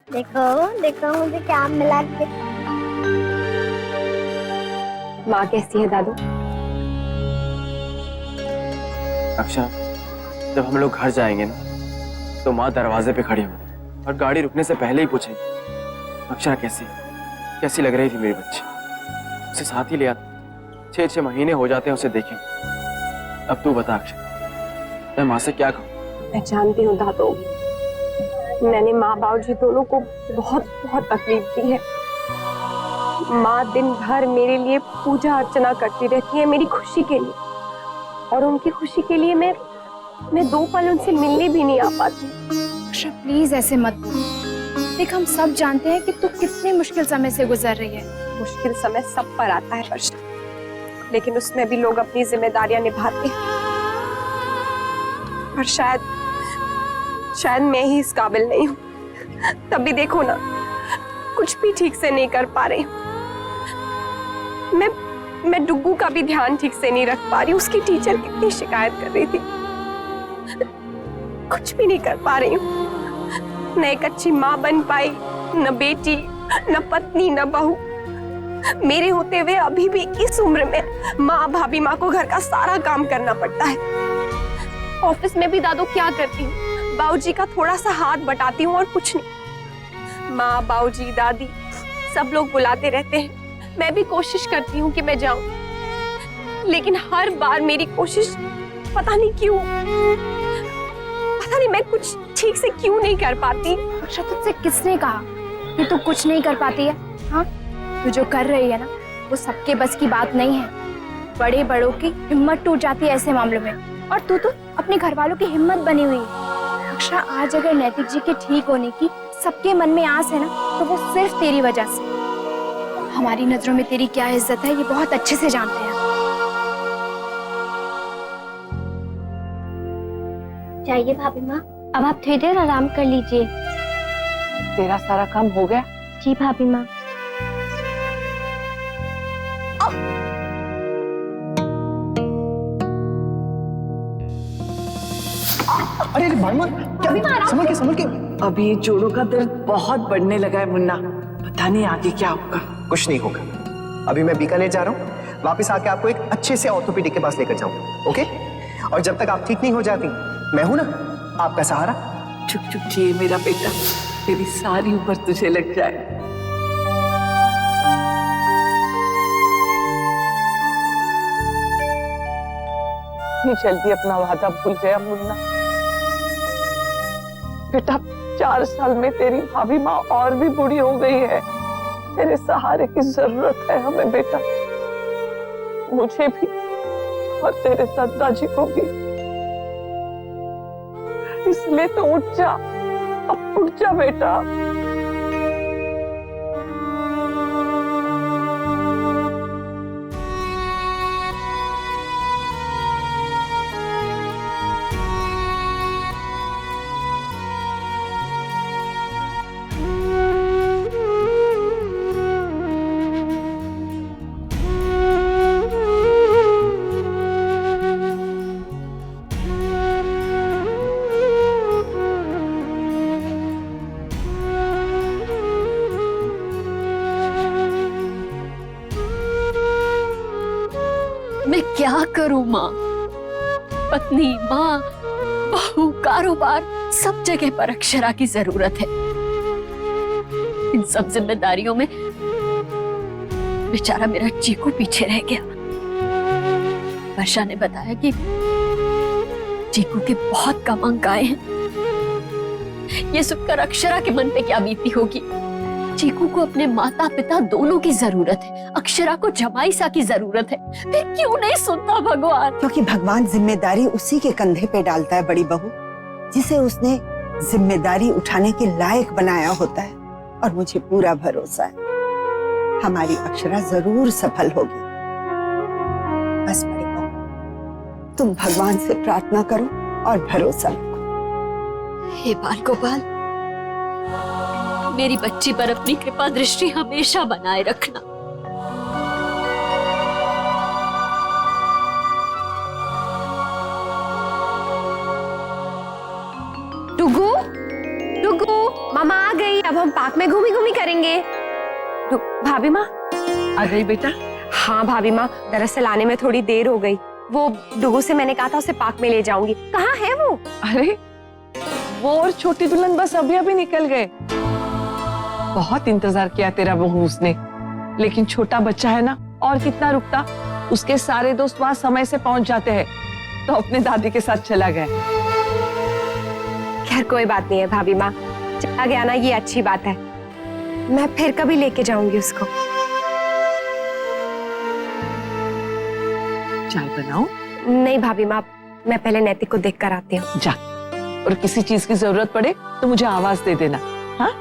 देखो देखो मुझे क्या मिला के। माँ कैसी है दादू? अक्षरा, जब हम लोग घर जाएंगे ना तो माँ दरवाजे पे खड़ी होगी और गाड़ी रुकने से पहले ही पूछेगी अक्षरा कैसी लग रही थी मेरी बच्ची। उसे साथ ही लिया था, 6-6 महीने हो जाते हैं उसे देखे। अब तू बता अक्षरा, मैं माँ से क्या कहूँ? मैं जानती हूँ दादू, मैंने माँ बाबूजी दोनों को बहुत बहुत तकलीफ दी है। माँ दिन भर मेरे लिए पूजा अर्चना करती रहती है मेरी खुशी के लिए, और उनकी खुशी के लिए मैं 2 पल उनसे मिलने भी नहीं आ पाती। अक्षरा प्लीज ऐसे मत बोल। देख हम सब जानते हैं कि तू कितने मुश्किल समय से गुजर रही है। मुश्किल समय सब पर आता है वर्षा, लेकिन उसमें भी लोग अपनी जिम्मेदारियां निभाते हैं। और शायद मैं ही इस काबिल नहीं हूँ। तब भी देखो ना, कुछ भी ठीक से नहीं कर पा रही हूँ। मैं डुग्गू का भी ध्यान ठीक से नहीं रख पा रही। उसकी टीचर कितनी शिकायत कर रही थी, कुछ भी नहीं कर पा रही हूँ। न एक अच्छी माँ बन पाई, न बेटी, न पत्नी, न बहू। मेरे होते हुए अभी भी इस उम्र में भाभी माँ को घर का सारा काम करना पड़ता है। ऑफिस में भी दादू क्या करती हूँ, बाबूजी का थोड़ा सा हाथ बटाती हूँ और कुछ नहीं। माँ, बाबूजी, दादी सब लोग बुलाते रहते हैं। मैं भी कोशिश करती हूँ कि मैं जाऊं, लेकिन हर बार मेरी कोशिश पता नहीं मैं कुछ ठीक से क्यों नहीं कर पाती। अक्षरा तुझसे किसने कहा कि तू कुछ नहीं कर पाती है? हाँ, तू जो कर रही है ना वो सबके बस की बात नहीं है। बड़े बड़ों की हिम्मत टूट जाती है ऐसे मामलों में, और तू तो अपने घर वालों की हिम्मत बनी हुई है। अक्षरा आज अगर नैतिक जी के ठीक होने की सबके मन में आस है ना, तो वो सिर्फ तेरी वजह से। हमारी नजरों में तेरी क्या इज्जत है ये बहुत अच्छे से जानते हैं। जाइए भाभी माँ, अब आप थोड़ी देर आराम कर लीजिए। तेरा सारा काम हो गया? जी भाभी माँ। अरे भाईमा, क्या? संभल के। अभी जोड़ों का दर्द बहुत बढ़ने लगा है मुन्ना, पता नहीं आगे क्या होगा। कुछ नहीं होगा। अभी मैं बीकानेर जा रहा हूँ, वापस आके आपको एक अच्छे से ऑर्थोपेडिक के पास लेकर जाऊंगा, ओके? और जब तक आप ठीक नहीं हो जाती, मैं हूं ना आपका सहारा। चुप चुप जिए मेरा बेटा, तेरी सारी उम्र तुझे लग जाए। इतनी जल्दी अपना वादा भूल गया मुन्ना। बेटा 4 साल में तेरी भाभी माँ और भी बूढ़ी हो गई है। तेरे सहारे की जरूरत है हमें बेटा, मुझे भी और तेरे दादाजी को भी। इसलिए तो उठ जा, अब उठ जा बेटा। मैं क्या करूं माँ? पत्नी, माँ, बहू, कारोबार, सब जगह पर अक्षरा की जरूरत है। इन सब जिम्मेदारियों में बेचारा मेरा चीकू पीछे रह गया। वर्षा ने बताया कि चीकू के बहुत कम अंक आए हैं। ये सुनकर अक्षरा के मन पे क्या बीती होगी। चीकू को अपने माता पिता दोनों की जरूरत है, अक्षरा को जमाई सा की जरूरत है। फिर क्यों नहीं सुनता भगवान? क्योंकि भगवान जिम्मेदारी उसी के कंधे पे डालता है बड़ी बहू, जिसे उसने जिम्मेदारी उठाने के लायक बनाया होता है। और मुझे पूरा भरोसा है हमारी अक्षरा जरूर सफल होगी। बस बड़ी बहू, तुम भगवान से प्रार्थना करो और भरोसा रखो। हे बाल गोपाल, मेरी बच्ची पर अपनी कृपा दृष्टि हमेशा बनाए रखना। डुगू, डुगू, मामा आ गई। अब हम पार्क में घूमी घूमी करेंगे। भाभी माँ। आ गई बेटा? हाँ भाभी माँ, दरअसल आने में थोड़ी देर हो गई। वो डुगू से मैंने कहा था उसे पार्क में ले जाऊंगी। कहाँ है वो? अरे वो और छोटी दुल्हन बस अभी अभी निकल गए। बहुत इंतजार किया तेरा बहू उसने, लेकिन छोटा बच्चा है ना, और कितना रुकता। उसके सारे दोस्त वहां समय से पहुंच जाते हैं, तो अपने दादी के साथ चला गया। खैर कोई बात नहीं है भाभी माँ, चला गया ना, ये अच्छी बात है। मैं फिर कभी लेके जाऊंगी उसको। चाय बनाओ? नहीं भाभी माँ, मैं पहले नैतिक को देख कर आती हूँ। जा, और किसी चीज की जरूरत पड़े तो मुझे आवाज दे देना। हाँ?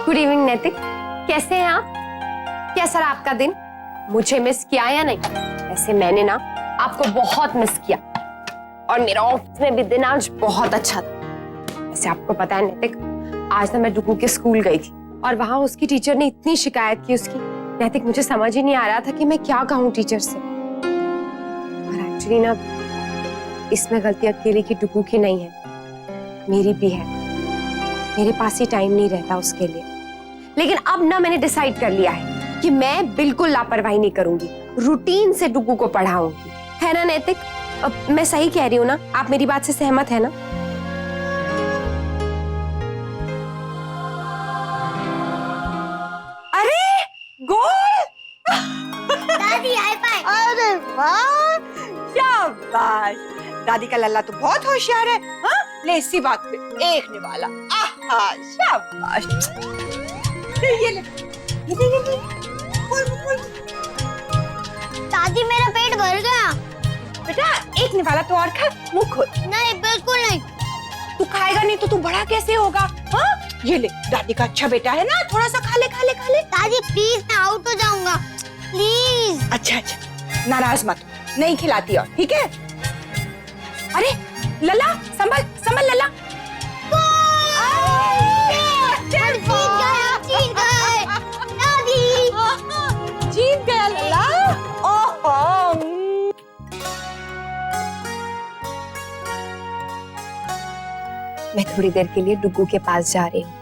गुड इवनिंग नैतिक, कैसे हैं आप? कैसा रहा आपका दिन? मुझे मिस किया या नहीं? ऐसे मैंने ना आपको बहुत मिस किया, और मेरा ऑफिस में भी दिन आज बहुत अच्छा था। वैसे आपको पता है नैतिक, आज ना मैं डुगू के स्कूल गई थी और वहां उसकी टीचर ने इतनी शिकायत की उसकी। नैतिक मुझे समझ ही नहीं आ रहा था कि मैं क्या कहूँ टीचर से। और एक्चुअली ना इसमें गलती अकेले की डुगू की नहीं है, मेरी भी है। मेरे पास ही टाइम नहीं रहता उसके लिए। लेकिन अब ना मैंने डिसाइड कर लिया है कि मैं बिल्कुल लापरवाही नहीं करूंगी, रूटीन से डुगू को पढ़ाऊंगी। है ना नैतिक? मैं सही कह रही हूँ ना? आप मेरी बात से सहमत है ना? अरे गोल! दादी हाई फाइव। अरे वाह, शाबाश! दादी का लल्ला तो बहुत होशियार है। हाँ, ले इसी बात पे एक निवाला। आहा, शाबाश! ये ले, बोल, बोल। दादी मेरा पेट भर गया। बेटा एक निवाला तो और खा, मुंह खोल। नहीं बिल्कुल नहीं। तू खाएगा नहीं तो तू बड़ा कैसे होगा? हाँ, ये ले, दादी का अच्छा बेटा है ना, थोड़ा सा खा ले, खा ले, खा ले। दादी प्लीज, मैं आउट हो जाऊंगा प्लीज। अच्छा अच्छा, नाराज मत हो, नहीं खिलाती और, ठीक है? अरे लल्ला, संभल संभल लल्ला। जीत गए दादी। जीत गया लल्ला। ओहो, मैं थोड़ी देर के लिए डुगू के पास जा रही हूँ।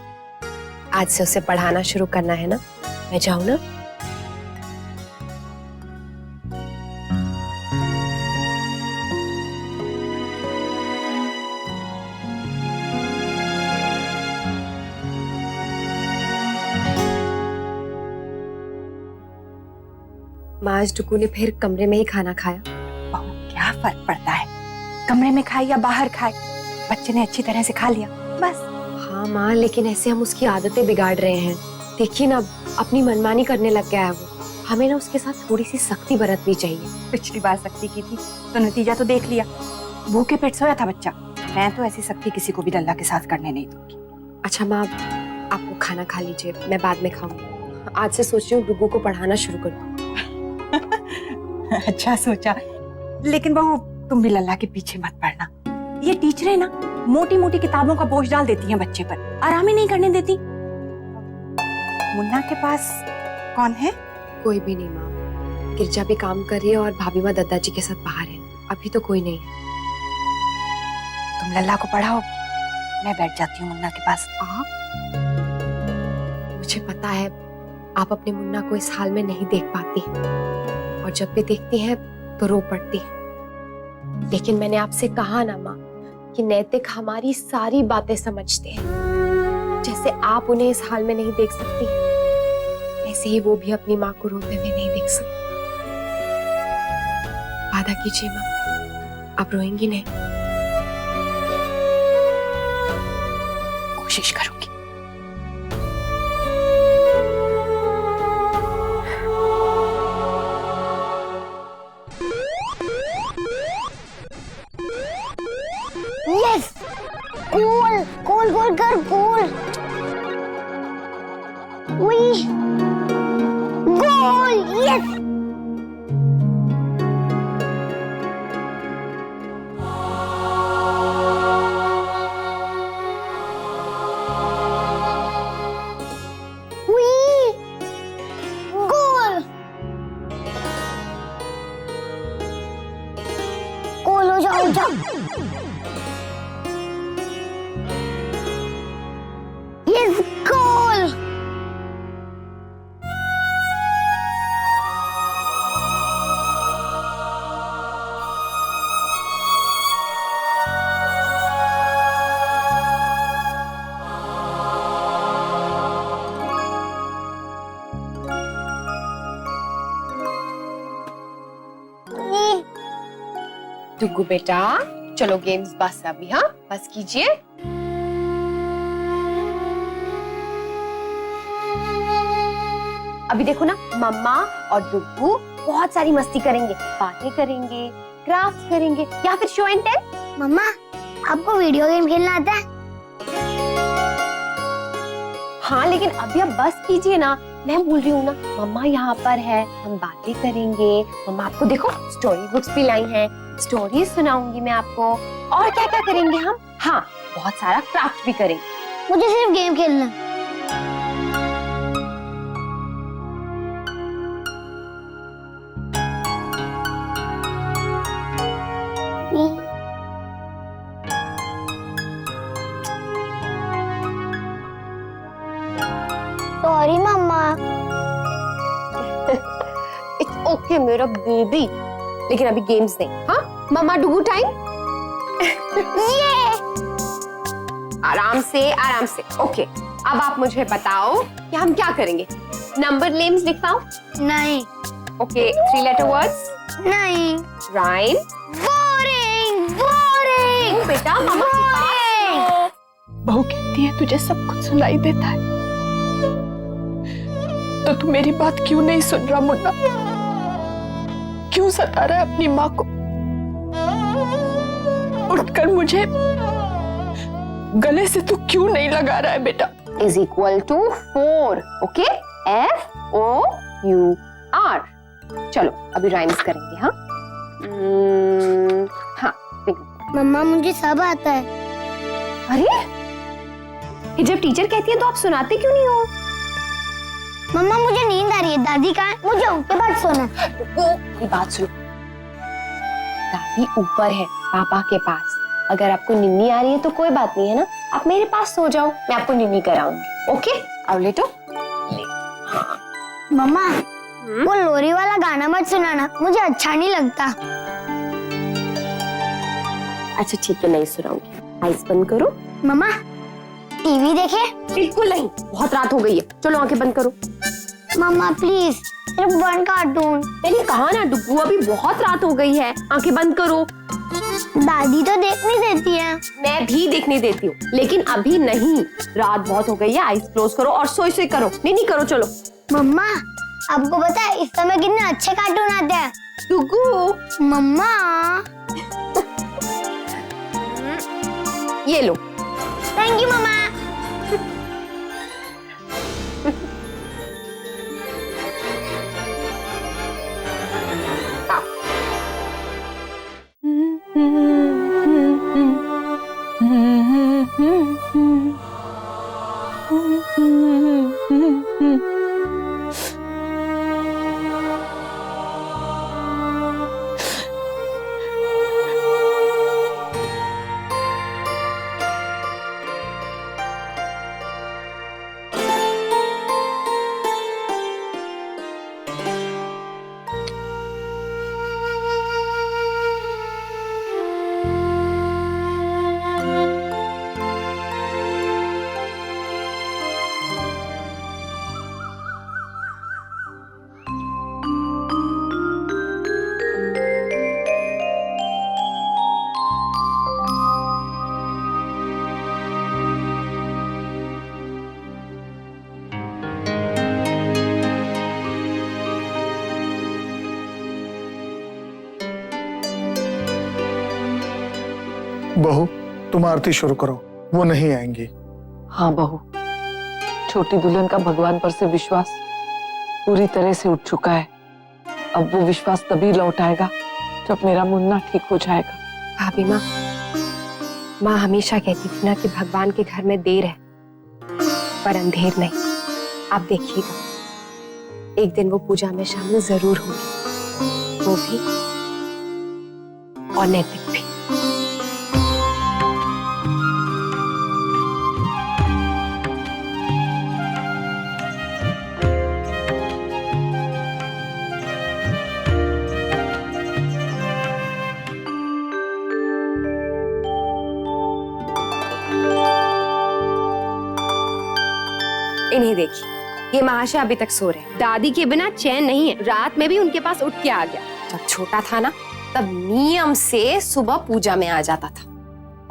आज से उसे पढ़ाना शुरू करना है ना? मैं जाऊँ ना? माँ, आज डुगू ने फिर कमरे में ही खाना खाया। बहू क्या फर्क पड़ता है, कमरे में खाए या बाहर खाए, बच्चे ने अच्छी तरह से खा लिया बस। हाँ माँ, लेकिन ऐसे हम उसकी आदतें बिगाड़ रहे हैं। देखिए ना, अपनी मनमानी करने लग गया है वो। हमें ना उसके साथ थोड़ी सी सख्ती बरतनी चाहिए। पिछली बार सख्ती की थी तो नतीजा तो देख लिया, भूखे पेट सोया था बच्चा। मैं तो ऐसी सख्ती किसी को भी लल्ला के साथ करने नहीं दूंगी। अच्छा माँ, आप वो खाना खा लीजिए, मैं बाद में खाऊंगी। आज से सोच रही हूँ डुगू को पढ़ाना शुरू कर दूँ। अच्छा सोचा, लेकिन बहू तुम भी लल्ला के पीछे मत पड़ना। ये टीचरें ना मोटी मोटी किताबों का बोझ डाल देती हैं बच्चे पर, आराम ही नहीं करने देती। मुन्ना के पास कौन है? कोई भी नहीं माँ, गिरजा भी काम कर रही है और भाभी माँ दादाजी के साथ बाहर है। अभी तो कोई नहीं है। तुम लल्ला को पढ़ाओ, मैं बैठ जाती हूँ मुन्ना के पास। आप? मुझे पता है आप अपने मुन्ना को इस हाल में नहीं देख पाती हैं, और जब भी देखती हैं तो रो पड़ती हैं। लेकिन मैंने आपसे कहा ना माँ कि नैतिक हमारी सारी बातें समझते हैं। जैसे आप उन्हें इस हाल में नहीं देख सकती, ऐसे ही वो भी अपनी माँ को रोते हुए नहीं देख सकते। वादा कीजिए माँ, आप रोएंगी नहीं? कोशिश करूंगी। यस, गोल गोल गोल कर गोल। वही गोल, यस। डुगू बेटा चलो गेम्स बस अभी, हाँ बस कीजिए। अभी देखो ना, मम्मा और डुगू बहुत सारी मस्ती करेंगे, बातें करेंगे, क्राफ्ट करेंगे या फिर शो एंड टेल। मम्मा आपको वीडियो गेम खेलना आता है? हाँ लेकिन अभी आप बस कीजिए ना, मैं बोल रही हूँ ना, मम्मा यहाँ पर है, हम बातें करेंगे। मम्मा आपको देखो स्टोरी बुक्स भी लाई हैं, स्टोरी सुनाऊंगी मैं आपको। और क्या क्या करेंगे हम? हाँ बहुत सारा क्राफ्ट भी करेंगे। मुझे सिर्फ गेम खेलना है। सॉरी मम्मा। इट्स ओके मेरा बेबी, लेकिन अभी गेम्स नहीं। हाँ मम्मा डुगू टाइम। आराम से ओके। अब आप मुझे बताओ कि हम क्या करेंगे। नंबर नेम्स लिखवाओ? नहीं। Okay 3 letter words? नहीं। राइम? बोरिंग बोरिंग बेटा मम्मा के पास। बहू कहती है तुझे सब कुछ सुनाई देता है, तो तू मेरी बात क्यों नहीं सुन रहा मुन्ना? क्यों सता रहा है अपनी माँ को? उठकर मुझे गले से तू क्यों नहीं लगा रहा है बेटा? is equal to 4, okay? FOUR। चलो अभी राइम्स करेंगे। हाँ हाँ मम्मा मुझे सब आता है। अरे ये जब टीचर कहती है तो आप सुनाते क्यों नहीं हो? मम्मा मुझे नींद आ रही है, दादी कहाँ है? मुझे उनके पास सोना है। ये बात सुनो, दादी ऊपर है पापा के पास। अगर आपको नींद आ रही है तो कोई बात नहीं है ना, आप मेरे पास सो जाओ, मैं आपको नींद कराऊंगी। ओके अब लेटो। मम्मा वो लोरी वाला गाना मत सुनाना, मुझे अच्छा नहीं लगता। अच्छा ठीक है नहीं सुनाऊंगी। आइस बंद करो। मम्मा टीवी देखे? बिल्कुल नहीं, बहुत रात हो गई है, चलो आंखें बंद करो। मम्मा प्लीज सिर्फ 1 कार्टून। मैंने कहा ना डुगू अभी बहुत रात हो गई है, आंखें बंद करो। दादी तो देखने देती है। मैं भी देखने देती हूँ लेकिन अभी नहीं, रात बहुत हो गई है। आइस क्लोज करो और सोई करो। नहीं करो चलो। मम्मा आपको पता है इस समय कितने अच्छे कार्टून आते हैं? डुगू मम्मा ये लो। थैंक यू मम्मा। बहू तुम आरती शुरू करो, वो नहीं आएंगी। हाँ बहू, छोटी दुल्हन का भगवान पर से विश्वास पूरी तरह से उठ चुका है। अब वो विश्वास तभी लौट आएगा जब मेरा मुन्ना ठीक हो जाएगा। भाभी माँ हमेशा कहती थी ना कि भगवान के घर में देर है पर अंधेर नहीं। आप देखिएगा एक दिन वो पूजा में शामिल जरूर होगी, वो भी और नैतिक भी। इन्हें देखिए, ये महाशय अभी तक सो रहे हैं। दादी के बिना चैन नहीं है, रात में भी उनके पास उठ के आ गया। जब छोटा था ना तब नियम से सुबह पूजा में आ जाता था,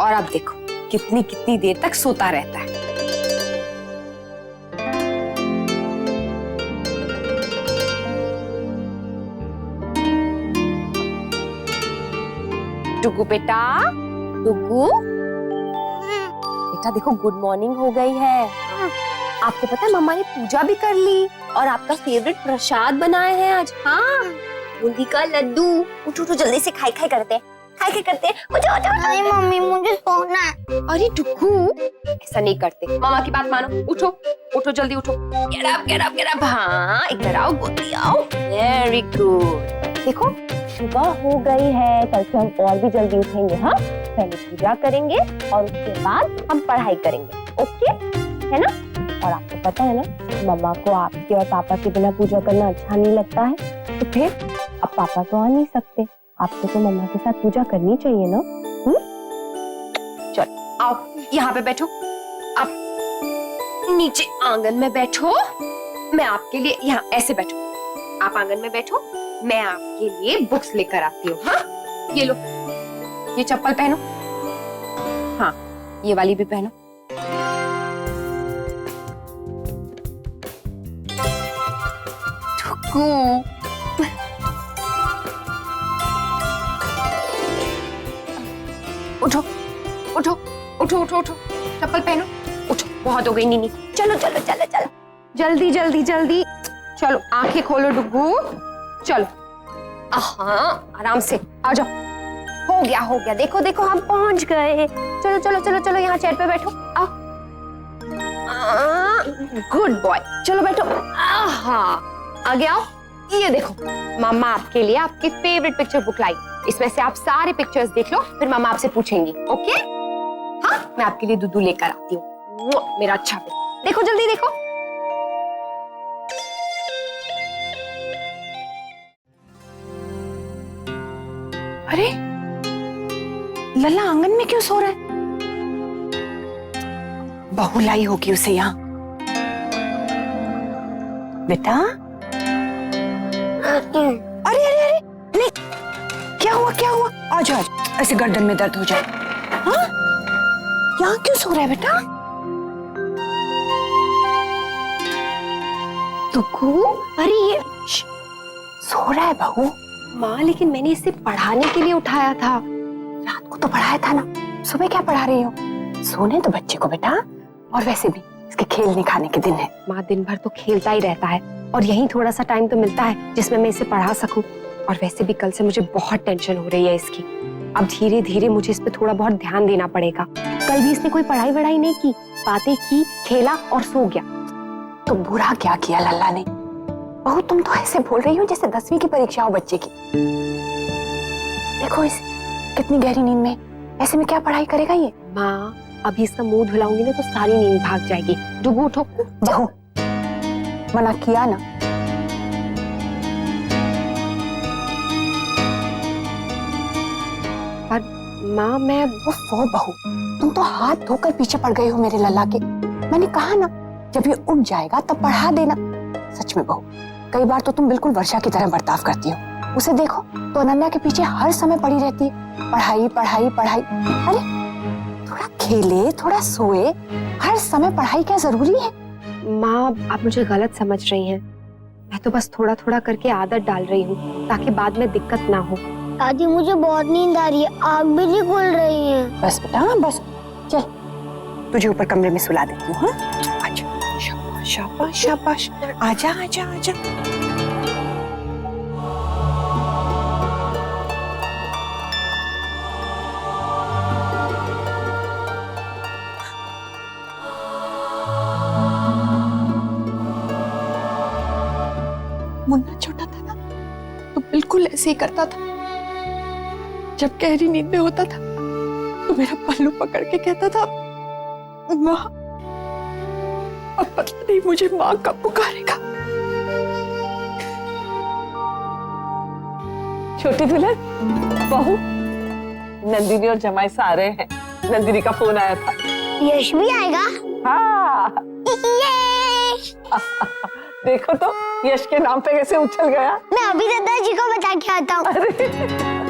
और अब देखो कितनी कितनी देर तक सोता रहता है। डुगू बेटा, डुगू बेटा देखो गुड मॉर्निंग हो गई है। आपको पता है मम्मा ने पूजा भी कर ली और आपका फेवरेट प्रसाद बनाए हैं आज। हाँ, बूंदी का लड्डू। उठो उठो जल्दी से, खाई खाई करते हैं, खाई खाई करते हैं। उठो उठो। नहीं मम्मी, मुझे सोना है। अरे डुगू ऐसा नहीं करते, मामा की बात मानो। उठो उठो जल्दी उठो। Get up get up get up. हाँ इधर आओ, गोदी आओ। Very good. देखो सुबह हो गई है, कल से हम और भी जल्दी उठेंगे। हाँ, पहले पूजा करेंगे और उसके बाद हम पढ़ाई करेंगे। ओके है ना? और आपको पता है ना, मम्मा को आपके और पापा के बिना पूजा करना अच्छा नहीं लगता है, तो फिर अब पापा तो आ नहीं सकते, आपको तो मम्मा के साथ पूजा करनी चाहिए ना। चल आओ यहाँ पे बैठो, आप नीचे आंगन में बैठो, मैं आपके लिए यहाँ ऐसे बैठो। आप आंगन में बैठो, मैं आपके लिए बुक्स लेकर आती हूँ। हाँ ये लो, ये चप्पल पहनो, हाँ ये वाली भी पहनो। उठो उठो उठो उठो उठो, चप्पल पहनो, उठो। बहुत हो गई नीनी, चलो चलो चलो चलो, जल्दी जल्दी जल्दी चलो। आंखें खोलो डुगू, चलो। हाँ आराम से आ जाओ। हो गया, देखो देखो हम पहुंच गए। चलो चलो चलो चलो, यहाँ चेयर पे बैठो। आओ, गुड बॉय। चलो बैठो। हाँ आगे आओ। ये देखो मम्मा आपके लिए आपकी फेवरेट पिक्चर बुक लाई, इसमें से आप सारे पिक्चर्स देख लो, फिर मम्मा आपसे पूछेंगी। ओके? हाँ मैं आपके लिए दूध लेकर आती हूँ, मेरा अच्छा बेटा। देखो जल्दी देखो। अरे लल्ला आंगन में क्यों सो रहा है? बहू लाई होगी उसे यहाँ। बेटा अरे अरे अरे नहीं, क्या हुआ क्या हुआ? आज ऐसे गर्दन में दर्द हो जाए। हाँ यहाँ क्यों सो रहा है बेटा? तुक्कू, अरे ये सो रहा है बहू। माँ लेकिन मैंने इसे पढ़ाने के लिए उठाया था। रात को तो पढ़ाया था ना, सुबह क्या पढ़ा रही हो? सोने तो बच्चे को बेटा, और वैसे भी इसके खेलने खाने के दिन है। माँ दिन भर तो खेलता ही रहता है, और यही थोड़ा सा टाइम तो मिलता है जिसमें मैं इसे पढ़ा सकूं। और वैसे भी कल से मुझे बहुत टेंशन हो रही है इसकी। अब धीरे धीरे मुझे इस पे थोड़ा बहुत ध्यान देना पड़ेगा। कल भी इसने कोई पढ़ाई वढ़ाई नहीं की, बातें की, खेला और सो गया। तो बुरा क्या किया लल्ला ने? बहू तुम तो ऐसे बोल रही हो जैसे 10वीं की परीक्षा हो बच्चे की। देखो इसे कितनी गहरी नींद में, ऐसे में क्या पढ़ाई करेगा ये? माँ अभी इसका मुंह धुलाऊंगी ना तो सारी नींद भाग जाएगी। डुगू उठो। बहू मना किया ना। पर माँ मैं वो बहू, तुम तो हाथ धोकर पीछे पड़ गए हो मेरे लल्ला के। मैंने कहा ना जब ये उठ जाएगा तब पढ़ा देना। सच में बहू, कई बार तो तुम बिल्कुल वर्षा की तरह बर्ताव करती हो। उसे देखो तो अनन्या के पीछे हर समय पड़ी रहती है, पढ़ाई पढ़ाई पढ़ाई। अरे थोड़ा खेले, थोड़ा सोए, हर समय पढ़ाई क्या जरूरी है? माँ आप मुझे गलत समझ रही हैं। मैं तो बस थोड़ा थोड़ा करके आदत डाल रही हूँ ताकि बाद में दिक्कत ना हो। दादी मुझे बहुत नींद आ रही है, आँख भी नहीं खुल रही है। बस बेटा बस, चल तुझे ऊपर कमरे में सुला देती हूँ। हाँ आजा, शाबाश शाबाश शाबाश, आजा आजा आजा। मुन्ना छोटा था ना तो बिल्कुल ऐसे ही करता था। जब गहरी नींद में होता था तो मेरा पल्लू पकड़ के कहता था माँ। अब पता नहीं मुझे माँ कब पुकारेगा। छोटी दुल्हन, बहू, नंदिनी और जमाई से आ रहे हैं। नंदिनी का फोन आया था। यश भी आएगा? हाँ देखो तो यश के नाम पे कैसे उछल गया। मैं अभी दादाजी को बता के आता हूँ। अरे